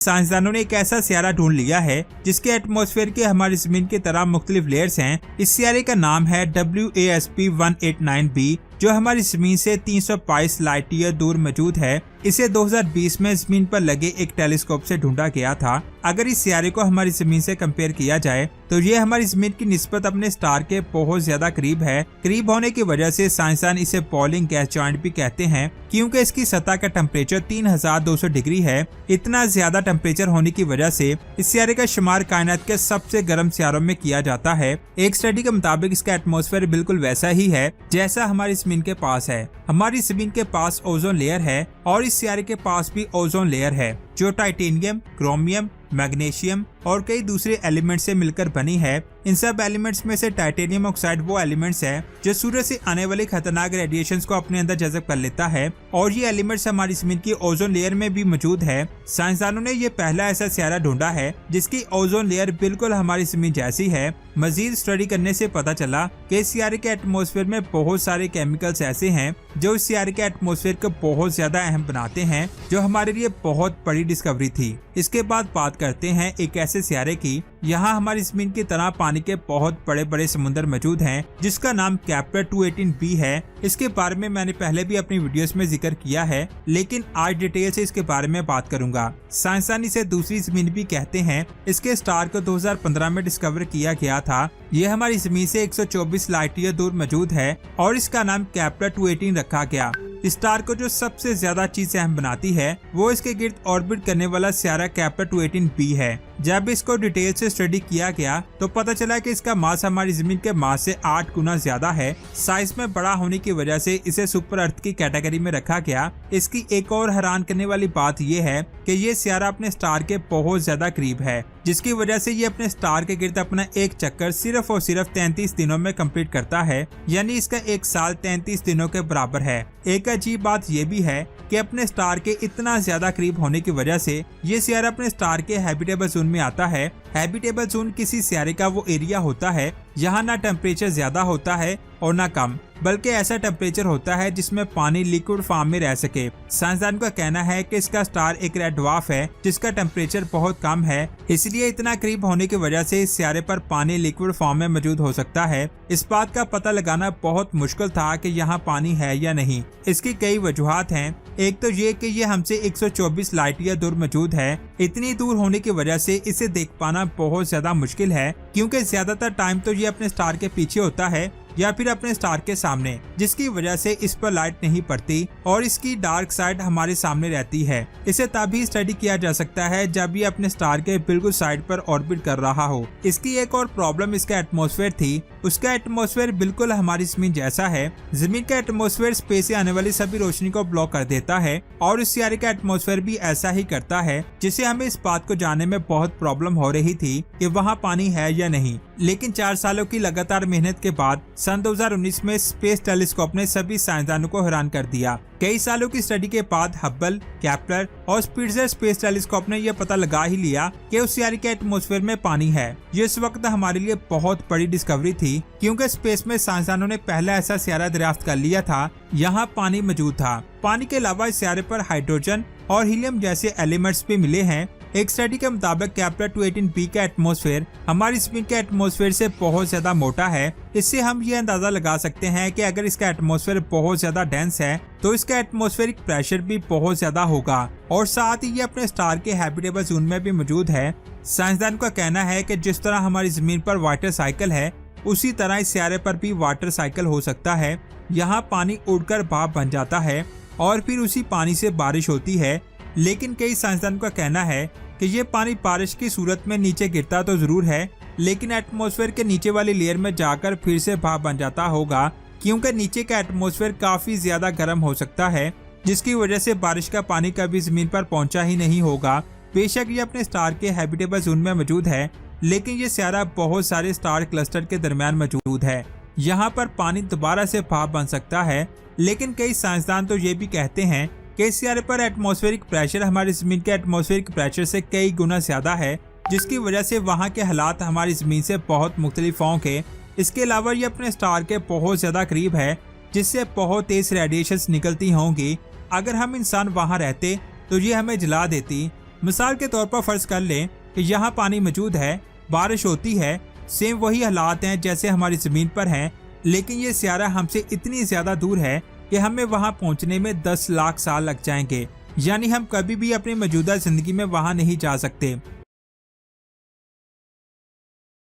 साइंसदानों ने एक ऐसा सियारा ढूंढ लिया है जिसके एटमॉस्फेयर के हमारी जमीन की तरह मुख्तलिफ लेयर्स हैं। इस सियारे का नाम है WASP 189b, जो हमारी जमीन से 322 लाइट ईयर दूर मौजूद है। इसे 2020 में जमीन पर लगे एक टेलीस्कोप से ढूंढा गया था। अगर इस सियारे को हमारी जमीन से कंपेयर किया जाए तो ये हमारी जमीन की निस्बत अपने स्टार के बहुत ज्यादा करीब है। करीब होने की वजह से साइंसदान इसे पॉलिंग गैस जॉइंट भी कहते हैं, क्योंकि इसकी सतह का टेम्परेचर 3200 डिग्री है। इतना ज्यादा टेम्परेचर होने की वजह से इस सियारे का शुमार कायनात के सबसे गर्म सियारों में किया जाता है। एक स्टडी के मुताबिक इसका एटमॉस्फेयर बिल्कुल वैसा ही है जैसा हमारी जमीन के पास है। हमारी जमीन के पास ओजोन लेयर है और इस सियारे के पास भी ओजोन लेयर है, जो टाइटेनियम, क्रोमियम, मैग्नीशियम और कई दूसरे एलिमेंट से मिलकर बनी है। इन सब एलिमेंट्स में से टाइटेनियम ऑक्साइड वो एलिमेंट्स है जो सूरज से आने वाले खतरनाक रेडिएशंस को अपने अंदर जज़ब कर लेता है, और ये एलिमेंट्स हमारी जमीन की ओजोन लेयर में भी मौजूद है। साइंसदानों ने ये पहला ऐसा सियारा ढूंढा है जिसकी ओजोन लेयर बिल्कुल हमारी जमीन जैसी है। मजीद स्टडी करने से पता चला कि इस सियारे के एटमॉस्फेयर में बहुत सारे केमिकल्स ऐसे हैं जो इस सियारे के एटमॉस्फेयर को बहुत ज्यादा अहम बनाते हैं, जो हमारे लिए बहुत बड़ी डिस्कवरी थी। इसके बाद बात करते हैं एक ऐसे सियारे की यहाँ हमारी जमीन की तरह पानी के बहुत बड़े बड़े समुद्र मौजूद हैं, जिसका नाम केपलर 218b है। इसके बारे में मैंने पहले भी अपनी वीडियोस में जिक्र किया है, लेकिन आज डिटेल से इसके बारे में बात करूंगा। साइंसदान इसे दूसरी जमीन भी कहते हैं। इसके स्टार को 2015 में डिस्कवर किया गया था। ये हमारी जमीन से 124 लाइट ईयर दूर मौजूद है और इसका नाम केपलर 218 रखा गया। स्टार को जो सबसे ज्यादा चीज अहम बनाती है वो इसके गिर्द ऑर्बिट करने वाला सियारा केपलर 218b है। जब इसको डिटेल से स्टडी किया गया तो पता चला कि इसका मास हमारी जमीन के मास से 8 गुना ज्यादा है। साइज में बड़ा होने की वजह से इसे सुपर अर्थ की कैटेगरी में रखा गया। इसकी एक और हैरान करने वाली बात यह है कि ये सियारा अपने स्टार के बहुत ज्यादा करीब है, जिसकी वजह से ये अपने स्टार के गिर्द अपना एक चक्कर सिर्फ और सिर्फ 33 दिनों में कंप्लीट करता है, यानी इसका एक साल 33 दिनों के बराबर है। एक अजीब बात यह भी है कि अपने स्टार के इतना ज्यादा करीब होने की वजह से ये सियारा अपने स्टार के हैबिटेबल जोन में आता है। हैबिटेबल जोन किसी सियारे का वो एरिया होता है यहाँ ना टेम्परेचर ज्यादा होता है और ना कम, बल्कि ऐसा टेम्परेचर होता है जिसमें पानी लिक्विड फॉर्म में रह सके। साइंसदान का कहना है कि इसका स्टार एक रेड ड्वार्फ है जिसका टेम्परेचर बहुत कम है, इसलिए इतना करीब होने की वजह से इस सियारे पर पानी लिक्विड फॉर्म में मौजूद हो सकता है। इस बात का पता लगाना बहुत मुश्किल था कि यहाँ पानी है या नहीं। इसकी कई वजूहात हैं। एक तो ये कि ये हमसे 124 लाइट ईयर दूर मौजूद है। इतनी दूर होने की वजह से इसे देख पाना बहुत ज्यादा मुश्किल है, क्योंकि ज्यादातर टाइम तो ये अपने स्टार के पीछे होता है या फिर अपने स्टार के सामने, जिसकी वजह से इस पर लाइट नहीं पड़ती और इसकी डार्क साइड हमारे सामने रहती है। इसे तभी स्टडी किया जा सकता है जब ये अपने स्टार के बिल्कुल साइड पर ऑर्बिट कर रहा हो। इसकी एक और प्रॉब्लम इसका एटमॉस्फेयर थी। उसका एटमॉस्फेयर बिल्कुल हमारी जमीन जैसा है। जमीन का एटमॉस्फेयर स्पेस से आने वाली सभी रोशनी को ब्लॉक कर देता है और इस सियारे का एटमॉस्फेयर भी ऐसा ही करता है, जिससे हमें इस बात को जानने में बहुत प्रॉब्लम हो रही थी कि वहाँ पानी है या नहीं। लेकिन 4 सालों की लगातार मेहनत के बाद सन 2019 में स्पेस टेलीस्कोप ने सभी साइंसदानों को हैरान कर दिया। कई सालों की स्टडी के बाद हब्बल, केपलर और स्पिट्जर स्पेस टेलीस्कोप ने यह पता लगा ही लिया कि उस सियारे के एटमॉस्फेयर में पानी है। ये इस वक्त हमारे लिए बहुत बड़ी डिस्कवरी थी, क्योंकि स्पेस में साइंसदानों ने पहला ऐसा सियारा दरियाफ्त कर लिया था यहाँ पानी मौजूद था। पानी के अलावा इस सियारे पर हाइड्रोजन और हीलियम जैसे एलिमेंट्स भी मिले हैं। एक स्टडी के मुताबिक केपलर 218b का एटमॉस्फेयर हमारी जमीन के एटमॉस्फेयर से बहुत ज्यादा मोटा है। इससे हम ये अंदाजा लगा सकते हैं कि अगर इसका एटमॉस्फेयर बहुत ज्यादा डेंस है तो इसका एटमॉस्फेरिक प्रेशर भी बहुत ज्यादा होगा, और साथ ही ये अपने स्टार के हैबिटेबल जोन में भी मौजूद है। साइंसदान का कहना है कि जिस तरह हमारी जमीन पर वाटर साइकिल है, उसी तरह इस सियारे पर भी वाटर साइकिल हो सकता है। यहाँ पानी उड़कर भाप बन जाता है और फिर उसी पानी से बारिश होती है। लेकिन कई साइंसदान का कहना है कि ये पानी बारिश की सूरत में नीचे गिरता तो जरूर है, लेकिन एटमॉस्फेयर के नीचे वाली लेयर में जाकर फिर से भाप बन जाता होगा, क्योंकि नीचे का एटमॉस्फेयर काफी ज्यादा गर्म हो सकता है, जिसकी वजह से बारिश का पानी कभी जमीन पर पहुंचा ही नहीं होगा। बेशक ये अपने स्टार के हैबिटेबल जोन में मौजूद है, लेकिन ये सियारा बहुत सारे स्टार क्लस्टर के दरमियान मौजूद है। यहाँ पर पानी दोबारा से भाप बन सकता है, लेकिन कई साइंसदान तो ये भी कहते हैं कि इस सियारे पर एटमॉस्फेरिक प्रेशर हमारी जमीन के एटमॉस्फेरिक प्रेशर से कई गुना ज्यादा है, जिसकी वजह से वहाँ के हालात हमारी जमीन से बहुत मुख्तलिफ होंगे। इसके अलावा ये अपने स्टार के बहुत ज्यादा करीब है, जिससे बहुत तेज रेडिएशंस निकलती होंगी। अगर हम इंसान वहाँ रहते तो ये हमें जला देती। मिसाल के तौर पर फर्ज कर लें कि यहाँ पानी मौजूद है, बारिश होती है, सेम वही हालात हैं जैसे हमारी जमीन पर हैं, लेकिन ये सियारा हमसे इतनी ज्यादा दूर है कि हमें वहाँ पहुँचने में 10 लाख साल लग जाएंगे। यानी हम कभी भी अपनी मौजूदा जिंदगी में वहाँ नहीं जा सकते।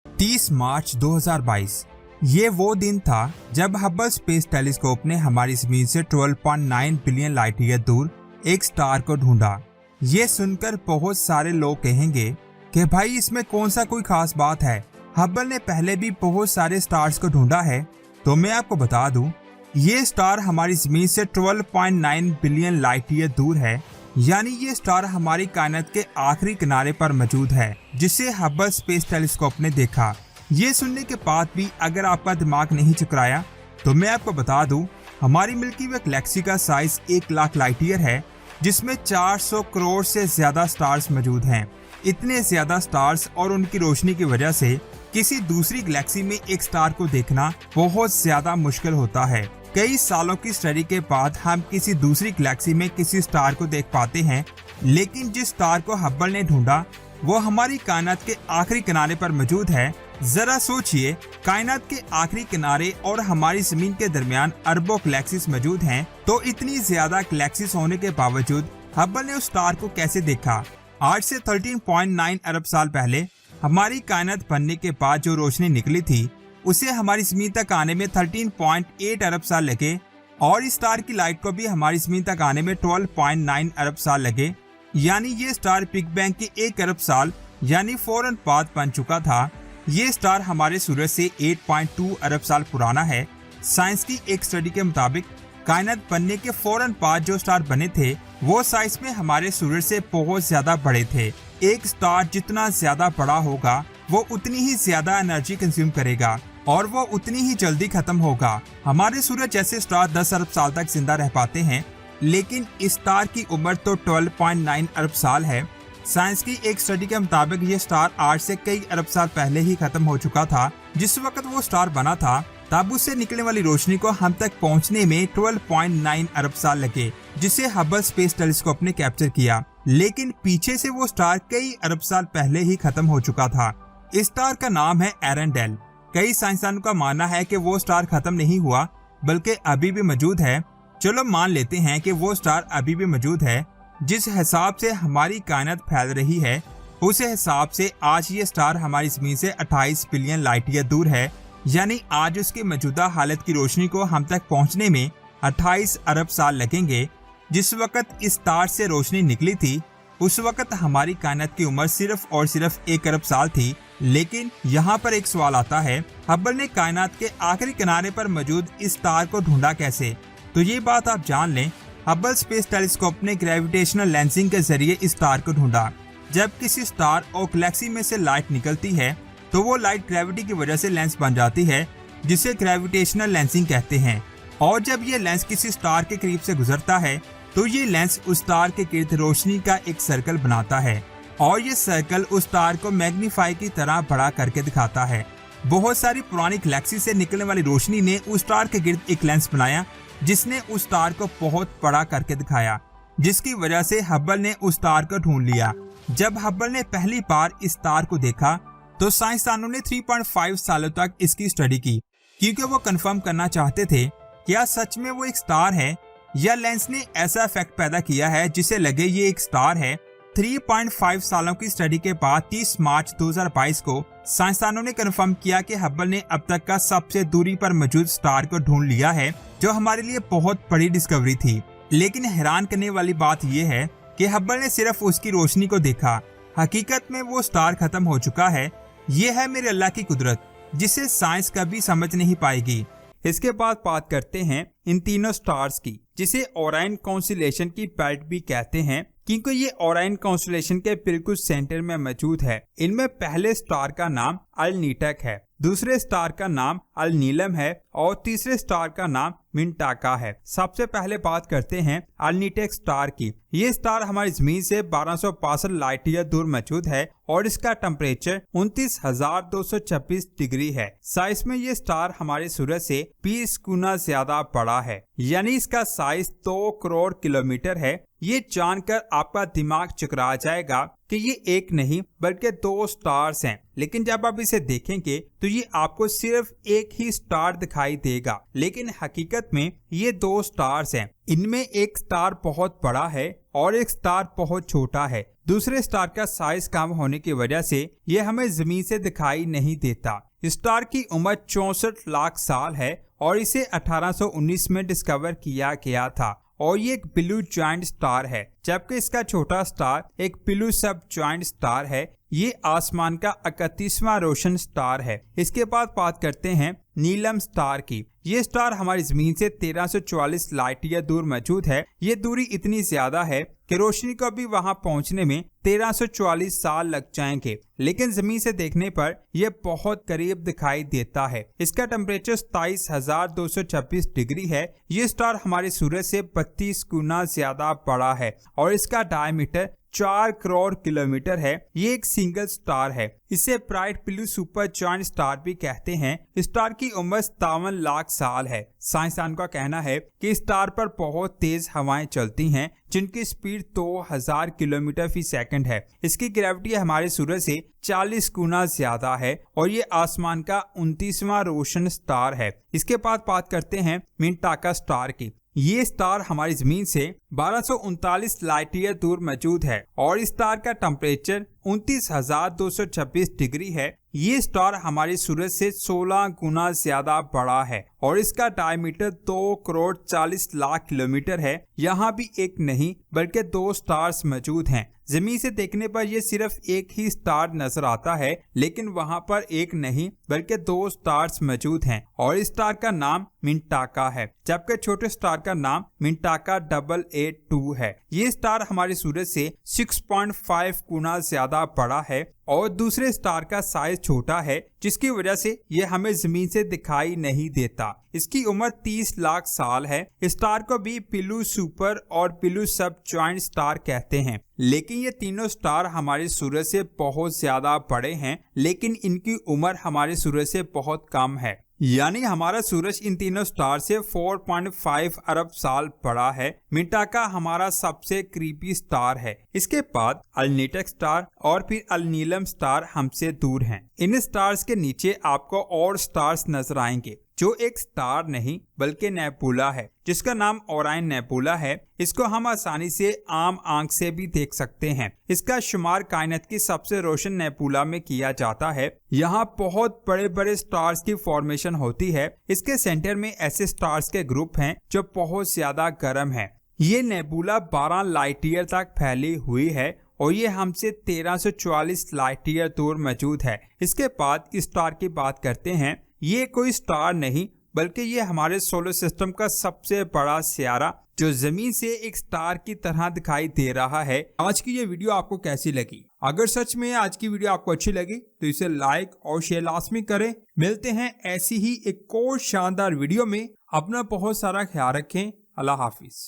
30 मार्च 2022 ये वो दिन था जब हबल स्पेस टेलीस्कोप ने हमारी जमीन से 12.9 बिलियन लाइट ईयर दूर एक स्टार को ढूंढा। ये सुनकर बहुत सारे लोग कहेंगे कि भाई इसमें कौन सा कोई खास बात है, हबल ने पहले भी बहुत सारे स्टार्स को ढूंढा है। तो मैं आपको बता दूं, ये स्टार हमारी जमीन से 12.9 बिलियन लाइट ईयर दूर है। यानी ये स्टार हमारी कायनात के आखिरी किनारे पर मौजूद है, जिसे हबल स्पेस टेलीस्कोप ने देखा। ये सुनने के बाद भी अगर आपका दिमाग नहीं चकराया तो मैं आपको बता दूं, हमारी मिल्की वे गैलेक्सी का साइज 1 लाख लाइट ईयर है, जिसमें 400 करोड़ से ज्यादा स्टार्स मौजूद हैं। इतने ज्यादा स्टार्स और उनकी रोशनी की वजह से किसी दूसरी गैलेक्सी में एक स्टार को देखना बहुत ज्यादा मुश्किल होता है। कई सालों की स्टडी के बाद हम किसी दूसरी गैलेक्सी में किसी स्टार को देख पाते हैं, लेकिन जिस स्टार को हबल ने ढूंढा वो हमारी कायनात के आखिरी किनारे पर मौजूद है। जरा सोचिए, कायनात के आखिरी किनारे और हमारी जमीन के दरमियान अरबों गैलेक्सीज मौजूद हैं, तो इतनी ज्यादा गैलेक्सीज होने के बावजूद हबल ने उस स्टार को कैसे देखा? आज से 13.9 अरब साल पहले हमारी कायनात बनने के बाद जो रोशनी निकली थी, उसे हमारी जमीन तक आने में 13.8 अरब साल लगे और इस स्टार की लाइट को भी हमारी जमीन तक आने में 12.9 अरब साल लगे। यानी ये स्टार बिग बैंग के 1 अरब साल यानी फौरन बाद बन चुका था। ये स्टार हमारे सूरज से 8.2 अरब साल पुराना है। साइंस की एक स्टडी के मुताबिक कायनात बनने के फौरन बाद जो स्टार बने थे वो साइज में हमारे सूरज से बहुत ज्यादा बड़े थे। एक स्टार जितना ज्यादा बड़ा होगा वो उतनी ही ज्यादा एनर्जी कंज्यूम करेगा और वो उतनी ही जल्दी खत्म होगा। हमारे सूरज जैसे स्टार 10 अरब साल तक जिंदा रह पाते हैं, लेकिन इस स्टार की उम्र तो 12.9 अरब साल है। साइंस की एक स्टडी के मुताबिक ये स्टार आज से कई अरब साल पहले ही खत्म हो चुका था। जिस वक्त वो स्टार बना था तब उससे निकलने वाली रोशनी को हम तक पहुंचने में 12.9 अरब साल लगे, जिसे हबल स्पेस टेलीस्कोप ने कैप्चर किया। लेकिन पीछे से वो स्टार कई अरब साल पहले ही खत्म हो चुका था। इस स्टार का नाम है एरेंडेल। कई साइंसदानों का मानना है कि वो स्टार खत्म नहीं हुआ बल्कि अभी भी मौजूद है। चलो मान लेते हैं कि वो स्टार अभी भी मौजूद है। जिस हिसाब से हमारी कायनात फैल रही है उस हिसाब से आज ये स्टार हमारी जमीन से 28 बिलियन लाइट ईयर दूर है। यानी आज उसकी मौजूदा हालत की रोशनी को हम तक पहुंचने में 28 अरब साल लगेंगे। जिस वक्त इस स्टार से रोशनी निकली थी उस वक्त हमारी कायनात की उम्र सिर्फ और सिर्फ 1 अरब साल थी। लेकिन यहाँ पर एक सवाल आता है, हबल ने कायनात के आखिरी किनारे पर मौजूद इस स्टार को ढूंढा कैसे? तो ये बात आप जान लें, हबल स्पेस टेलीस्कोप ने ग्रेविटेशनल लेंसिंग के जरिए इस स्टार को ढूंढा। जब किसी स्टार और गैलेक्सी में से लाइट निकलती है तो वो लाइट ग्रेविटी की वजह से लेंस बन जाती है, जिसे ग्रेविटेशनल लेंसिंग कहते हैं। और जब ये लेंस किसी स्टार के करीब से गुजरता है तो ये लेंस उस स्टार के गिर्द रोशनी का एक सर्कल बनाता है और ये सर्कल उस स्टार को मैग्नीफाई की तरह बड़ा करके दिखाता है। बहुत सारी पुरानी गैलेक्सी से निकलने वाली रोशनी ने उस स्टार के गिर्द एक लेंस बनाया जिसने उस स्टार को बहुत बड़ा करके दिखाया, जिसकी वजह से हबल ने उस स्टार को ढूंढ लिया। जब हबल ने पहली बार इस स्टार को देखा तो साइंसदानों ने 3.5 सालों तक इसकी स्टडी की, क्योंकि वो कंफर्म करना चाहते थे क्या सच में वो एक स्टार है या लेंस ने ऐसा इफेक्ट पैदा किया है जिसे लगे ये एक स्टार है। 3.5 सालों की स्टडी के बाद 30 मार्च 2022 को साइंसदानों ने कंफर्म किया कि हबल ने अब तक का सबसे दूरी पर मौजूद स्टार को ढूंढ लिया है, जो हमारे लिए बहुत बड़ी डिस्कवरी थी। लेकिन हैरान करने वाली बात यह है कि हबल ने सिर्फ उसकी रोशनी को देखा। हकीकत में वो स्टार खत्म हो चुका है। ये है मेरे अल्लाह की कुदरत, जिसे साइंस कभी समझ नहीं पाएगी। इसके बाद बात करते हैं इन तीनों स्टार्स की, जिसे ओराइन कॉन्स्टेलेशन की बेल्ट भी कहते हैं, क्योंकि ये ओराइन कॉन्स्टेलेशन के बिल्कुल सेंटर में मौजूद है। इनमें पहले स्टार का नाम अल-नीटक है, दूसरे स्टार का नाम अल-नीलम है और तीसरे स्टार का नाम मिंटाका है। सबसे पहले बात करते हैं अल-नीटक स्टार की। ये स्टार हमारी जमीन से 1262 लाइट ईयर दूर मौजूद है और इसका टेम्परेचर 29,226 डिग्री है। साइज में ये स्टार हमारे सूरज से 20 गुना ज्यादा बड़ा है, यानी इसका साइज 2 करोड़ किलोमीटर है। ये जानकर आपका दिमाग चकरा जाएगा कि ये एक नहीं बल्कि 2 स्टार्स हैं। लेकिन जब आप इसे देखेंगे तो ये आपको सिर्फ एक ही स्टार दिखाई देगा, लेकिन हकीकत में ये 2 स्टार्स हैं। इनमें एक स्टार बहुत बड़ा है और एक स्टार बहुत छोटा है। दूसरे स्टार का साइज कम होने की वजह से ये हमें जमीन से दिखाई नहीं देता। स्टार की उम्र 64 लाख साल है और इसे 1819 में डिस्कवर किया गया था और ये एक ब्लू जॉइंट स्टार है, जबकि इसका छोटा स्टार एक ब्लू सब जॉइंट स्टार है। ये आसमान का 31वां रोशन स्टार है। इसके बाद बात करते हैं नीलम स्टार की। ये स्टार हमारी जमीन से 1344 लाइट ईयर दूर मौजूद है। ये दूरी इतनी ज्यादा है कि रोशनी को भी वहां पहुंचने में 1344 साल लग जाएंगे, लेकिन जमीन से देखने पर यह बहुत करीब दिखाई देता है। इसका टेम्परेचर 27,226 डिग्री है। ये स्टार हमारे सूरज से 32 गुना ज्यादा बड़ा है और इसका डायमीटर 4 करोड़ किलोमीटर है। ये एक सिंगल स्टार है। इसे bright blue super joint star भी कहते हैं। स्टार की उम्र 57 लाख साल है। साइंसदान का कहना है कि स्टार पर बहुत तेज हवाएं चलती हैं, जिनकी स्पीड 2000 किलोमीटर फी सेकंड है। इसकी ग्रेविटी हमारे सूरज से 40 गुना ज्यादा है और ये आसमान का 29वां रोशन स्टार है। इसके बाद बात करते हैं मिंटाका स्टार की। ये स्टार हमारी जमीन से 1239 लाइट ईयर दूर मौजूद है और इस स्टार का टेम्परेचर 29,226 डिग्री है। ये स्टार हमारे सूरज से 16 गुना ज्यादा बड़ा है और इसका डायमीटर 2 करोड़ 40 लाख किलोमीटर है। यहाँ भी एक नहीं बल्कि 2 स्टार्स मौजूद हैं। जमीन से देखने पर यह सिर्फ एक ही स्टार नजर आता है, लेकिन वहाँ पर एक नहीं बल्कि 2 स्टार्स मौजूद हैं और इस स्टार का नाम मिंटाका है, जबकि छोटे स्टार का नाम मिंटाका 882 है। ये स्टार हमारे सूरज से 6.5 गुना ज्यादा बड़ा है और दूसरे स्टार का साइज छोटा है, जिसकी वजह से ये हमें जमीन से दिखाई नहीं देता। इसकी उम्र 30 लाख साल है। स्टार को भी ब्लू सुपर और ब्लू सब जॉइंट स्टार कहते हैं, लेकिन ये तीनों स्टार हमारे सूरज से बहुत ज्यादा बड़े हैं, लेकिन इनकी उम्र हमारे सूरज से बहुत कम है। यानी हमारा सूरज इन तीनों स्टार से 4.5 अरब साल बड़ा है। मिंटाका हमारा सबसे करीबी स्टार है। इसके बाद अल्निटक स्टार और फिर अल्नीलम स्टार हमसे दूर हैं। इन स्टार्स के नीचे आपको और स्टार्स नजर आएंगे, जो एक स्टार नहीं बल्कि नेबुला है, जिसका नाम ओराइन नेबुला है। इसको हम आसानी से आम आंख से भी देख सकते हैं। इसका शुमार कायनात की सबसे रोशन नेबुला में किया जाता है। यहाँ बहुत बड़े बड़े स्टार्स की फॉर्मेशन होती है। इसके सेंटर में ऐसे स्टार्स के ग्रुप हैं जो बहुत ज्यादा गर्म है। ये नेबुला 12 लाइट ईयर तक फैली हुई है और ये हमसे 1344 लाइट ईयर दूर मौजूद है। इसके बाद इस स्टार की बात करते हैं। ये कोई स्टार नहीं बल्कि ये हमारे सोलर सिस्टम का सबसे बड़ा सियारा, जो जमीन से एक स्टार की तरह दिखाई दे रहा है। आज की ये वीडियो आपको कैसी लगी? अगर सच में आज की वीडियो आपको अच्छी लगी तो इसे लाइक और शेयर लाजमी करें। मिलते हैं ऐसी ही एक और शानदार वीडियो में। अपना बहुत सारा ख्याल रखें। अल्लाह हाफिज।